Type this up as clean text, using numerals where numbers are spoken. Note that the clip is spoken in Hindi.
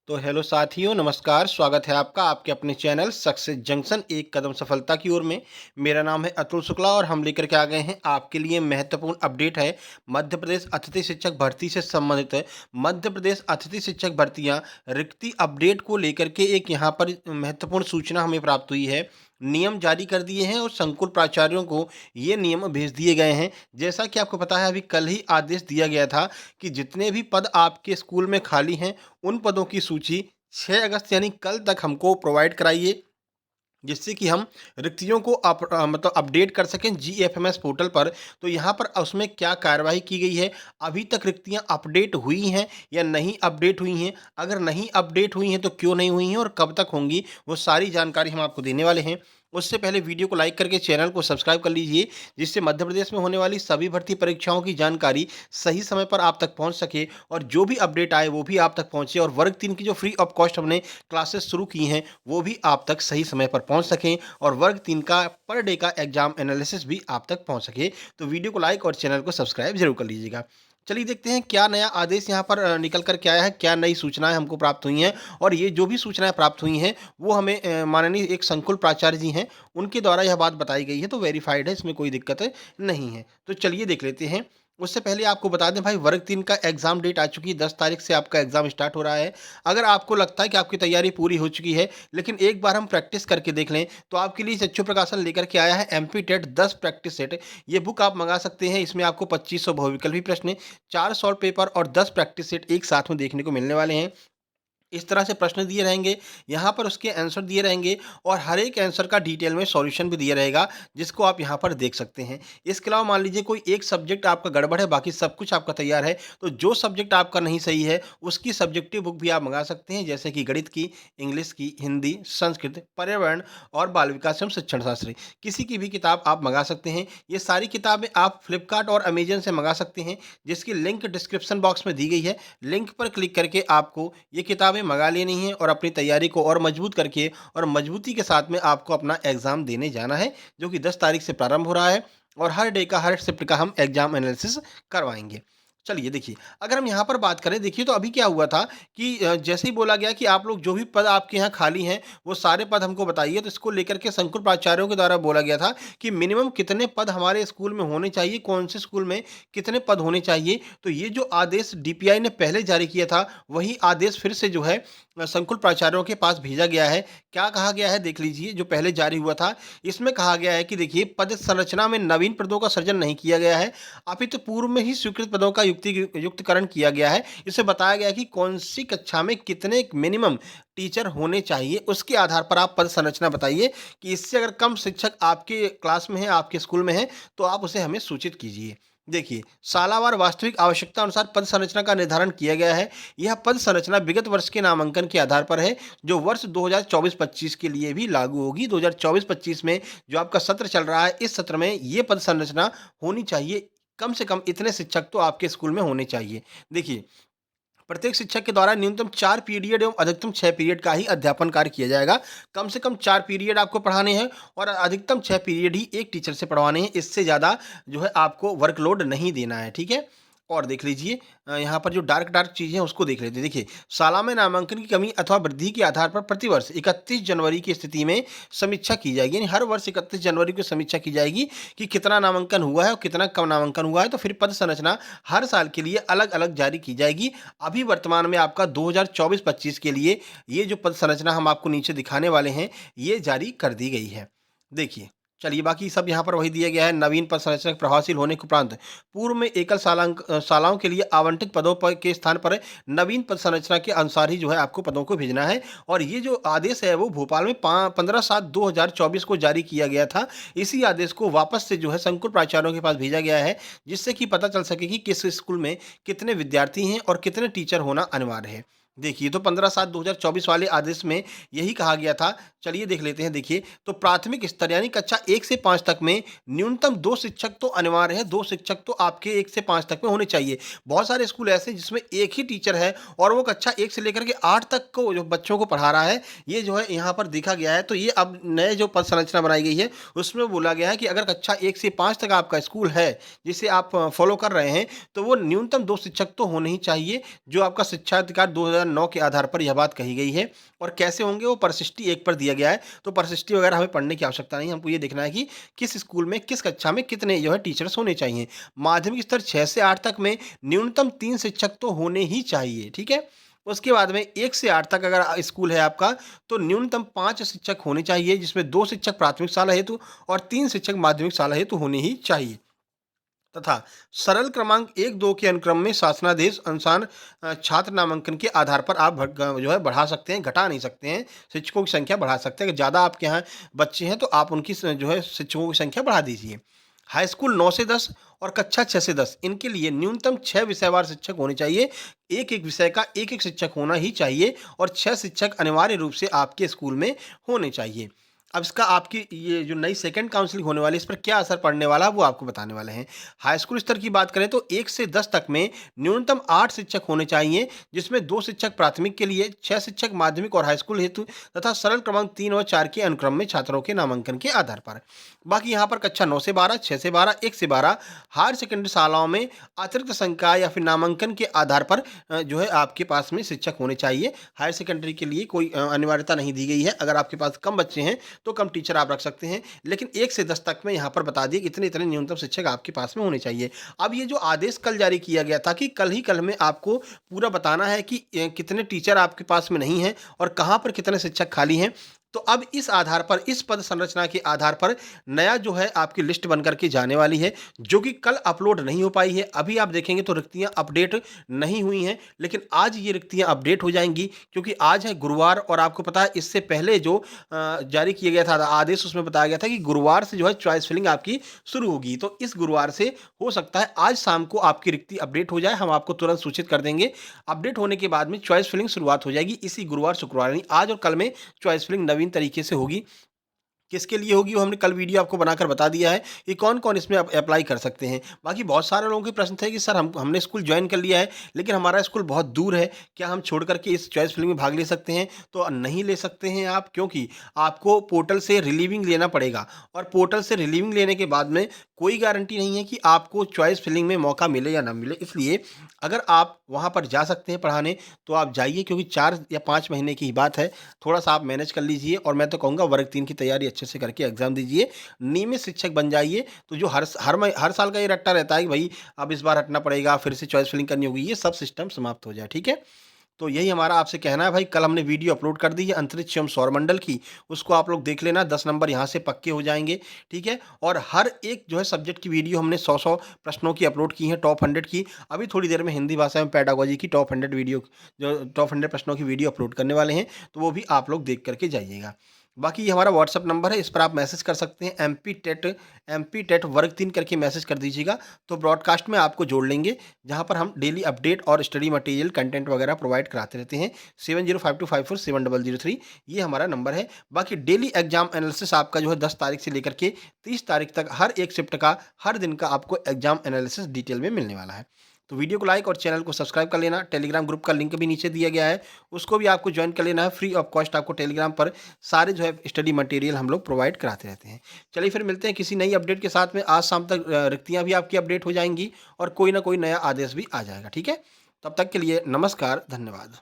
तो हेलो साथियों, नमस्कार। स्वागत है आपका आपके अपने चैनल सक्सेस जंक्शन एक कदम सफलता की ओर में। मेरा नाम है अतुल शुक्ला और हम लेकर के आ गए हैं आपके लिए महत्वपूर्ण अपडेट है। मध्य प्रदेश अतिथि शिक्षक भर्ती से संबंधित है। मध्य प्रदेश अतिथि शिक्षक भर्तियां रिक्ति अपडेट को लेकर के एक यहाँ पर महत्वपूर्ण सूचना हमें प्राप्त हुई है। नियम जारी कर दिए हैं और संकुल प्राचार्यों को ये नियम भेज दिए गए हैं। जैसा कि आपको पता है, अभी कल ही आदेश दिया गया था कि जितने भी पद आपके स्कूल में खाली हैं, उन पदों की सूची 6 अगस्त यानी कल तक हमको प्रोवाइड कराइए, जिससे कि हम रिक्तियों को मतलब अपडेट कर सकें जीएफएमएस पोर्टल पर। तो यहाँ पर उसमें क्या कार्रवाई की गई है, अभी तक रिक्तियाँ अपडेट हुई हैं या नहीं अपडेट हुई हैं, अगर नहीं अपडेट हुई हैं तो क्यों नहीं हुई हैं और कब तक होंगी, वो सारी जानकारी हम आपको देने वाले हैं। उससे पहले वीडियो को लाइक करके चैनल को सब्सक्राइब कर लीजिए, जिससे मध्य प्रदेश में होने वाली सभी भर्ती परीक्षाओं की जानकारी सही समय पर आप तक पहुंच सके और जो भी अपडेट आए वो भी आप तक पहुंचे और वर्ग 3 की जो फ्री ऑफ कॉस्ट हमने क्लासेस शुरू की हैं वो भी आप तक सही समय पर पहुंच सकें और वर्ग 3 का पर डे का एग्जाम एनालिसिस भी आप तक पहुंच सके। तो वीडियो को लाइक और चैनल को सब्सक्राइब जरूर कर लीजिएगा। चलिए देखते हैं क्या नया आदेश यहाँ पर निकल कर के आया है, क्या नई सूचनाएं हमको प्राप्त हुई हैं। और ये जो भी सूचनाएं प्राप्त हुई हैं वो हमें माननीय एक संकुल प्राचार्य जी हैं, उनके द्वारा यह बात बताई गई है, तो वेरीफाइड है, इसमें कोई दिक्कत नहीं है। तो चलिए देख लेते हैं। उससे पहले आपको बता दें भाई, वर्ग 3 का एग्ज़ाम डेट आ चुकी है, 10 तारीख से आपका एग्ज़ाम स्टार्ट हो रहा है। अगर आपको लगता है कि आपकी तैयारी पूरी हो चुकी है, लेकिन एक बार हम प्रैक्टिस करके देख लें, तो आपके लिए सच्चो प्रकाशन लेकर के आया है एमपी टेट 10 प्रैक्टिस सेट। ये बुक आप मंगा सकते हैं। इसमें आपको 2500 बहुविकल्पी प्रश्न, 4 सॉल्व पेपर और 10 प्रैक्टिस सेट एक साथ में देखने को मिलने वाले हैं। इस तरह से प्रश्न दिए रहेंगे, यहाँ पर उसके आंसर दिए रहेंगे और हर एक आंसर का डिटेल में सॉल्यूशन भी दिया रहेगा, जिसको आप यहाँ पर देख सकते हैं। इसके अलावा मान लीजिए कोई एक सब्जेक्ट आपका गड़बड़ है, बाकी सब कुछ आपका तैयार है, तो जो सब्जेक्ट आपका नहीं सही है, उसकी सब्जेक्टिव बुक भी आप मंगा सकते हैं, जैसे कि गणित की, इंग्लिश की, हिंदी, संस्कृत, पर्यावरण और बाल विकास एवं शिक्षण शास्त्र। किसी की भी किताब आप मंगा सकते हैं। ये सारी किताबें आप फ्लिपकार्ट और अमेजन से मंगा सकते हैं, जिसकी लिंक डिस्क्रिप्शन बॉक्स में दी गई है। लिंक पर क्लिक करके आपको ये किताबें मंगा लेनी है और अपनी तैयारी को और मजबूत करके और मजबूती के साथ में आपको अपना एग्जाम देने जाना है, जो कि 10 तारीख से प्रारंभ हो रहा है और हर डे का हर शिफ्ट का हम एग्जाम एनालिसिस करवाएंगे। चलिए देखिए, अगर हम यहाँ पर बात करें, देखिए तो अभी क्या हुआ था कि जैसे ही बोला गया कि आप लोग जो भी पद आपके यहाँ खाली हैं वो सारे पद हमको बताइए, तो इसको लेकर के संकुल प्राचार्यों के द्वारा बोला गया था कि मिनिमम कितने पद हमारे स्कूल में होने चाहिए, कौन से स्कूल में कितने पद होने चाहिए। तो ये जो आदेश डीपीआई ने पहले जारी किया था, वही आदेश फिर से जो है संकुल प्राचार्यों के पास भेजा गया है। क्या कहा गया है देख लीजिए, जो पहले जारी हुआ था इसमें कहा गया है कि देखिए, पद संरचना में नवीन पदों का सृजन नहीं किया गया है, अपितु पूर्व में ही स्वीकृत पदों का युक्तिकरण किया गया है। इसमें बताया गया है कि कौन सी कक्षा में कितने मिनिमम टीचर होने चाहिए, उसके आधार पर आप पद संरचना बताइए कि इससे अगर कम शिक्षक आपके क्लास में है, आपके स्कूल में है, तो आप उसे हमें सूचित कीजिए। देखिए, सालावार वास्तविक आवश्यकता अनुसार पद संरचना का निर्धारण किया गया है। यह पद संरचना विगत वर्ष के नामांकन के आधार पर है, जो वर्ष 2024-25 के लिए भी लागू होगी। 2024-25 में जो आपका सत्र चल रहा है, इस सत्र में ये पद संरचना होनी चाहिए। कम से कम इतने शिक्षक तो आपके स्कूल में होने चाहिए। देखिए, प्रत्येक शिक्षक के द्वारा न्यूनतम 4 पीरियड एवं अधिकतम 6 पीरियड का ही अध्यापन कार्य किया जाएगा। कम से कम 4 पीरियड आपको पढ़ाने हैं और अधिकतम 6 पीरियड ही एक टीचर से पढ़वाने हैं। इससे ज़्यादा जो है आपको वर्कलोड नहीं देना है, ठीक है? और देख लीजिए, यहाँ पर जो डार्क चीज़ें हैं उसको देख लेते हैं। देखिए, शाला में नामांकन की कमी अथवा वृद्धि के आधार पर प्रतिवर्ष 31 जनवरी की स्थिति में समीक्षा की जाएगी। यानी हर वर्ष 31 जनवरी को समीक्षा की जाएगी कि कितना नामांकन हुआ है और कितना कम नामांकन हुआ है, तो फिर पद संरचना हर साल के लिए अलग-अलग जारी की जाएगी। अभी वर्तमान में आपका 2024-25 के लिए ये जो पद संरचना हम आपको नीचे दिखाने वाले हैं, ये जारी कर दी गई है। देखिए, चलिए बाकी सब यहाँ पर वही दिया गया है। नवीन पद संरचना प्रभावशील होने के उपरांत पूर्व में एकल शालाओं के लिए आवंटित पदों पर के स्थान पर नवीन पद संरचना के अनुसार ही जो है आपको पदों को भेजना है। और ये जो आदेश है वो भोपाल में 15/7/2024 को जारी किया गया था। इसी आदेश को वापस से जो है संकुल प्राचार्यों के पास भेजा गया है, जिससे कि पता चल सके कि किस स्कूल में कितने विद्यार्थी हैं और कितने टीचर होना अनिवार्य है। देखिए, तो 15/7/2024 वाले आदेश में यही कहा गया था। चलिए देख लेते हैं। देखिए, तो प्राथमिक स्तर यानी कक्षा 1 से 5 तक में न्यूनतम 2 शिक्षक तो अनिवार्य है, 2 शिक्षक तो आपके 1 से 5 तक में होने चाहिए। बहुत सारे स्कूल ऐसे हैं जिसमें एक ही टीचर है और वो कक्षा 1 से लेकर के 8 तक को जो बच्चों को पढ़ा रहा है, ये जो है यहाँ पर देखा गया है। तो ये अब नए जो पद संरचना बनाई गई है, उसमें बोला गया है कि अगर कक्षा 1 से 5 तक आपका स्कूल है, जिसे आप फॉलो कर रहे हैं, तो वो न्यूनतम 2 शिक्षक तो होने ही चाहिए। जो आपका शिक्षा अधिकार 2009 के आधार पर यह बात कही गई है। और कैसे होंगे वो परिशिष्टि 1 पर दिया गया है, तो परिशिष्टि वगैरह हमें पढ़ने की आवश्यकता नहीं है, हमको ये देखना है कि किस स्कूल में, किस कक्षा में कितने जो है टीचर्स होने चाहिए। माध्यमिक स्तर 6 से 8 तक में न्यूनतम 3 शिक्षक तो होने ही चाहिए, ठीक है? उसके बाद में 1 से 8 तक अगर स्कूल है आपका, तो न्यूनतम 5 शिक्षक होने चाहिए, जिसमें 2 शिक्षक प्राथमिक शाला हेतु और 3 शिक्षक माध्यमिक शाला हेतु होने ही चाहिए। तथा सरल क्रमांक 1-2 के अनुक्रम में शासनादेश अनुसार छात्र नामांकन के आधार पर आप जो है बढ़ा सकते हैं, घटा नहीं सकते हैं। शिक्षकों की संख्या बढ़ा सकते हैं। अगर ज़्यादा आपके यहाँ बच्चे हैं तो आप उनकी जो है शिक्षकों की संख्या बढ़ा दीजिए। हाई स्कूल 9 से 10 और कक्षा 6 से 10 इनके लिए न्यूनतम 6 विषयवार शिक्षक होने चाहिए। एक-एक विषय का एक-एक शिक्षक होना ही चाहिए और 6 शिक्षक अनिवार्य रूप से आपके स्कूल में होने चाहिए। अब इसका आपकी ये जो नई सेकंड काउंसलिंग होने वाली है, इस पर क्या असर पड़ने वाला है, वो आपको बताने वाले हैं। हाई स्कूल स्तर की बात करें तो 1 से 10 तक में न्यूनतम 8 शिक्षक होने चाहिए, जिसमें 2 शिक्षक प्राथमिक के लिए, 6 शिक्षक माध्यमिक और हाई स्कूल हेतु तथा सरल क्रमांक 3 और 4 के अनुक्रम में छात्रों के नामांकन के आधार पर। बाकी यहाँ पर कक्षा 9 से 12, 6 से 12, 1 से 12 हायर सेकेंडरी शालाओं में अतिरिक्त संकाय या फिर नामांकन के आधार पर जो है आपके पास में शिक्षक होने चाहिए। हायर सेकेंडरी के लिए कोई अनिवार्यता नहीं दी गई है। अगर आपके पास कम बच्चे हैं तो कम टीचर आप रख सकते हैं, लेकिन 1 से 10 तक में यहाँ पर बता दिए कि इतने-इतने न्यूनतम शिक्षक आपके पास में होने चाहिए। अब ये जो आदेश कल जारी किया गया था कि कल ही कल में आपको पूरा बताना है कि कितने टीचर आपके पास में नहीं हैं और कहाँ पर कितने शिक्षक खाली हैं। तो अब इस आधार पर, इस पद संरचना के आधार पर नया जो है आपकी लिस्ट बन कर के जाने वाली है, जो कि कल अपलोड नहीं हो पाई है। अभी आप देखेंगे तो रिक्तियाँ अपडेट नहीं हुई हैं, लेकिन आज ये रिक्तियाँ अपडेट हो जाएँगी, क्योंकि आज है गुरुवार और आपको पता है इससे पहले जो जारी किया गया था आदेश, उसमें बताया गया था कि गुरुवार से जो है चॉइस फिलिंग आपकी शुरू होगी। तो इस गुरुवार से हो सकता है आज शाम को आपकी रिक्ति अपडेट हो जाए, हम आपको तुरंत सूचित कर देंगे। अपडेट होने के बाद में चॉइस फिलिंग शुरुआत हो जाएगी इसी गुरुवार, शुक्रवार यानी आज और कल में चॉइस फिलिंग नवीन तरीके से होगी। किसके लिए होगी वो हमने कल वीडियो आपको बनाकर बता दिया है कि कौन-कौन इसमें अप्लाई कर सकते हैं। बाकी बहुत सारे लोगों के प्रश्न थे कि सर हमने स्कूल जॉइन कर लिया है, लेकिन हमारा स्कूल बहुत दूर है, क्या हम छोड़ कर के इस चॉइस फिलिंग में भाग ले सकते हैं? तो नहीं ले सकते हैं आप, क्योंकि आपको पोर्टल से रिलीविंग लेना पड़ेगा और पोर्टल से रिलीविंग लेने के बाद में कोई गारंटी नहीं है कि आपको चॉइस फिलिंग में मौका मिले या ना मिले। इसलिए अगर आप वहाँ पर जा सकते हैं पढ़ाने, तो आप जाइए, क्योंकि 4 या 5 महीने की ही बात है। थोड़ा-सा आप मैनेज कर लीजिए और मैं तो कहूँगा वर्ग 3 की तैयारी अच्छे से करके एग्ज़ाम दीजिए। नियमित शिक्षक बन जाइए, तो जो हर साल का ये रट्टा रहता है कि भई अब इस बार हटना पड़ेगा, फिर से चॉइस फिलिंग करनी होगी, ये सब सिस्टम समाप्त हो जाए, ठीक है? तो यही हमारा आपसे कहना है भाई। कल हमने वीडियो अपलोड कर दी है अंतरिक्ष एवं सौरमंडल की, उसको आप लोग देख लेना, 10 नंबर यहाँ से पक्के हो जाएँगे, ठीक है? और हर एक जो है सब्जेक्ट की वीडियो हमने 100-100 प्रश्नों की अपलोड की है, टॉप 100 की। अभी थोड़ी देर में हिंदी भाषा में पेडागोजी की टॉप 100 वीडियो, जो टॉप 100 प्रश्नों की वीडियो अपलोड करने वाले हैं, तो वो भी आप लोग देख कर के जाइएगा। बाकी ये हमारा व्हाट्सएप नंबर है, इस पर आप मैसेज कर सकते हैं। एमपी टेट वर्ग 3 करके मैसेज कर दीजिएगा, तो ब्रॉडकास्ट में आपको जोड़ लेंगे, जहाँ पर हम डेली अपडेट और स्टडी मटेरियल, कंटेंट वगैरह प्रोवाइड कराते रहते हैं। 7052547003 ये हमारा नंबर है। बाकी डेली एग्जाम एनालिसिस आपका जो है 10 तारीख से लेकर के 30 तारीख तक हर एक शिफ्ट का, हर दिन का आपको एग्जाम एनालिसिस डिटेल में मिलने वाला है। तो वीडियो को लाइक और चैनल को सब्सक्राइब कर लेना। टेलीग्राम ग्रुप का लिंक भी नीचे दिया गया है, उसको भी आपको ज्वाइन कर लेना है। फ्री ऑफ कॉस्ट आपको टेलीग्राम पर सारे जो है स्टडी मटेरियल हम लोग प्रोवाइड कराते रहते हैं। चलिए फिर मिलते हैं किसी नई अपडेट के साथ में। आज शाम तक रिक्तियाँ भी आपकी अपडेट हो जाएंगी और कोई ना कोई नया आदेश भी आ जाएगा, ठीक है? तब तक के लिए नमस्कार, धन्यवाद।